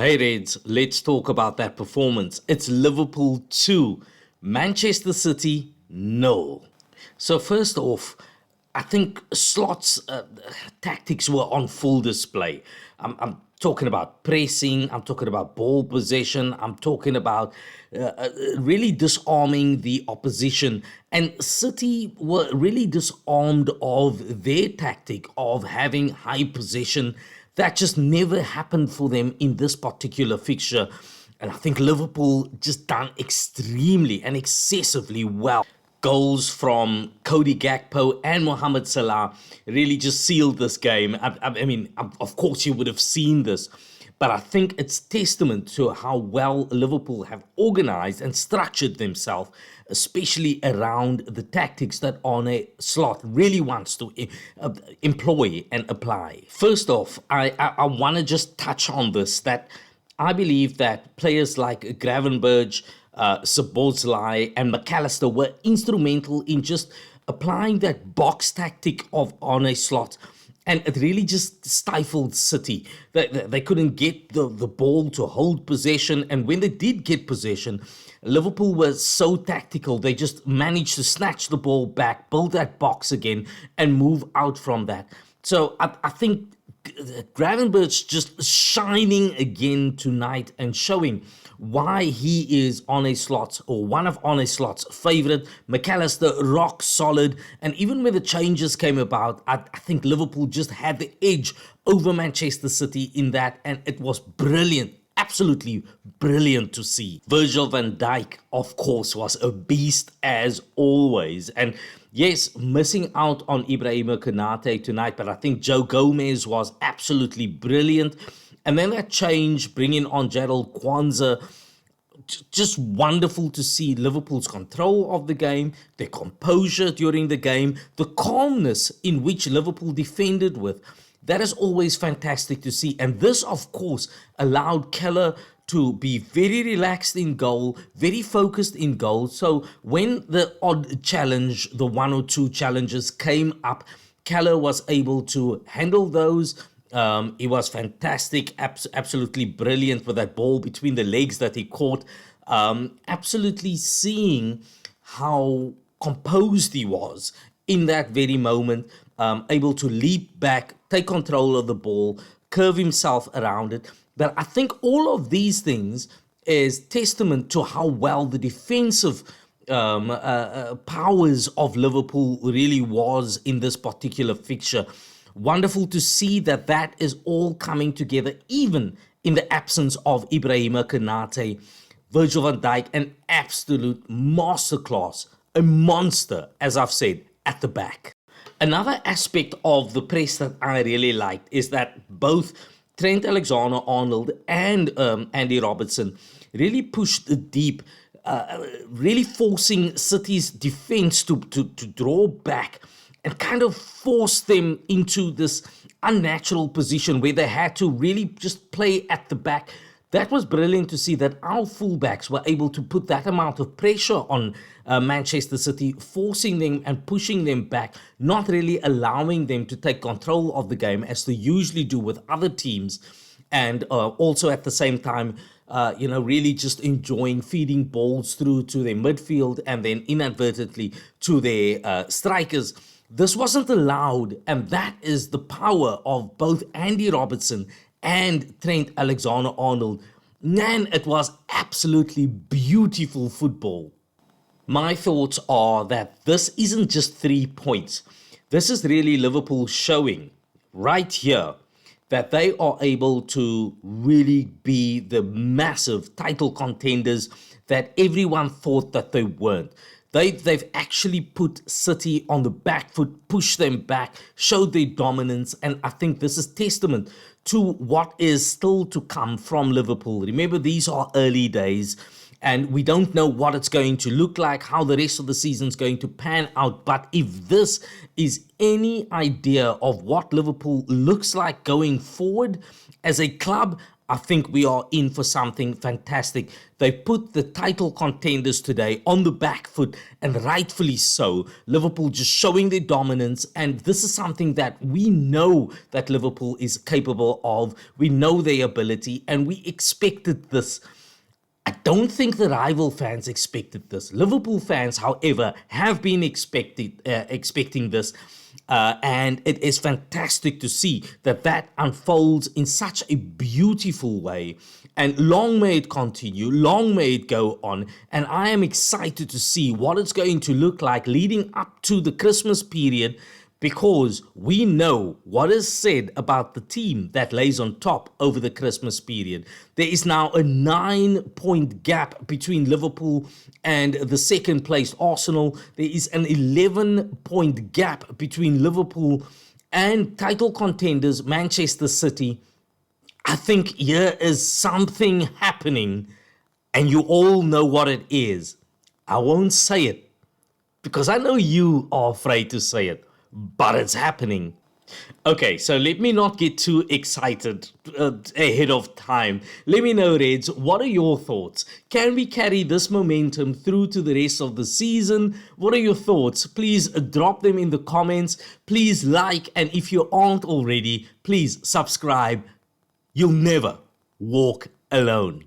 Hey Reds, let's talk about that performance. It's Liverpool 2, Manchester City 0. So first off, I think Slot's tactics were on full display. I'm talking about pressing, I'm talking about ball possession, I'm talking about really disarming the opposition. And City were really disarmed of their tactic of having high possession. That just never happened for them in this particular fixture. And I think Liverpool just done extremely and excessively well. Goals from Cody Gakpo and Mohamed Salah really just sealed this game. Of course, you would have seen this, but I think it's testament to how well Liverpool have organized and structured themselves, especially around the tactics that Arne Slot really wants to employ and apply. First off, I want to just touch on this, that I believe that players like Gravenberch, Szoboszlai and McAllister were instrumental in just applying that box tactic of Arne Slot, and it really just stifled City. They couldn't get the ball to hold possession, and when they did get possession, Liverpool was so tactical. They just managed to snatch the ball back, build that box again, and move out from that. So I think Gravenberch just shining again tonight and showing why he is Arne Slot's, or one of Arne Slot's favourite. McAllister rock solid, and even when the changes came about, I think Liverpool just had the edge over Manchester City in that, and it was brilliant. Absolutely brilliant to see. Virgil van Dijk, of course, was a beast as always. And yes, missing out on Ibrahima Konate tonight, but I think Joe Gomez was absolutely brilliant. And then that change, bringing on Gerald Kwanzaa, just wonderful to see Liverpool's control of the game, their composure during the game, the calmness in which Liverpool defended with. That is always fantastic to see. And this, of course, allowed Keller to be very relaxed in goal, very focused in goal. So when the odd challenge, the one or two challenges came up, Keller was able to handle those. He was fantastic, absolutely brilliant with that ball between the legs that he caught. Absolutely seeing how composed he was in that very moment, able to leap back, take control of the ball, curve himself around it. But I think all of these things is testament to how well the defensive powers of Liverpool really was in this particular fixture. Wonderful to see that is all coming together, even in the absence of Ibrahima Konate. Virgil van Dijk, an absolute masterclass, a monster, as I've said, at the back. Another aspect of the press that I really liked is that both Trent Alexander-Arnold and Andy Robertson really pushed deep, really forcing City's defense to draw back and kind of force them into this unnatural position where they had to really just play at the back. That was brilliant to see that our fullbacks were able to put that amount of pressure on Manchester City, forcing them and pushing them back, not really allowing them to take control of the game as they usually do with other teams. And also at the same time, really just enjoying feeding balls through to their midfield and then inadvertently to their strikers. This wasn't allowed, and that is the power of both Andy Robertson and Trent Alexander-Arnold. Man, it was absolutely beautiful football. My thoughts are that this isn't just 3 points. This is really Liverpool showing right here that they are able to really be the massive title contenders that everyone thought that they weren't. They've actually put City on the back foot, pushed them back, showed their dominance, and I think this is testament to what is still to come from Liverpool. Remember, these are early days, and we don't know what it's going to look like, how the rest of the season is going to pan out. But if this is any idea of what Liverpool looks like going forward as a club, I think we are in for something fantastic. They put the title contenders today on the back foot, and rightfully so. Liverpool just showing their dominance, and this is something that we know that Liverpool is capable of. We know their ability, and we expected this. I don't think the rival fans expected this. Liverpool fans, however, have been expecting this. And it is fantastic to see that unfolds in such a beautiful way. And long may it continue, long may it go on. And I am excited to see what it's going to look like leading up to the Christmas period, because we know what is said about the team that lays on top over the Christmas period. There is now a 9-point gap between Liverpool and the second placed Arsenal. There is an 11-point gap between Liverpool and title contenders Manchester City. I think here is something happening, and you all know what it is. I won't say it because I know you are afraid to say it, but it's happening. Okay, so let me not get too excited ahead of time. Let me know, Reds, what are your thoughts? Can we carry this momentum through to the rest of the season? What are your thoughts? Please drop them in the comments. Please like, and if you aren't already, please subscribe. You'll never walk alone.